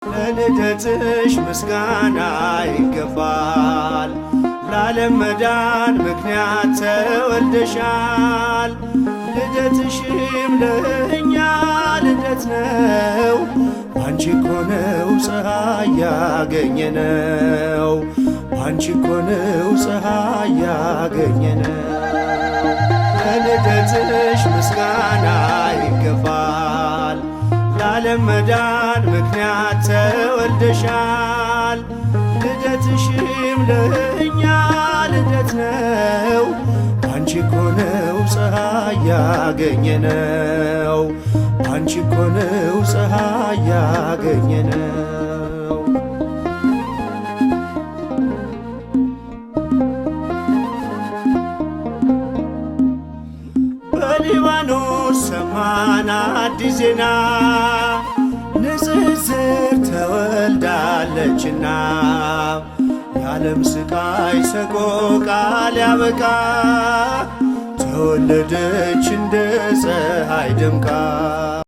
ለልደትሽ ምስጋና ይገባል። ለዓለም መዳን ምክንያት ተወልደሻል። ልደትሽም ለእኛ ልደት ነው። ባንቺ እኮ ነው ፀሐይ ያገኘነው። ባንቺ እኮ ነው ፀሐይ ያገኘነው። ለልደትሽ ምስጋና ይገባል። ለዓለም መዳን ምክንያት ተወልደሻል። ልደትሽም ለእኛ ልደት ነው። ባንቺ እኮ ነው ፀሐይ ያገኘነው። ባንቺ እኮ ነው ፀሐይ ያገኘነው። በሊባኖስ ሰማን አዲስ ዜና፣ ንጽሕት ተወልዳለችና የዓለም ስቃይ ሰቆቃ ሊያበቃ ተወለደች እንደ ፀሐይ ደምቃ።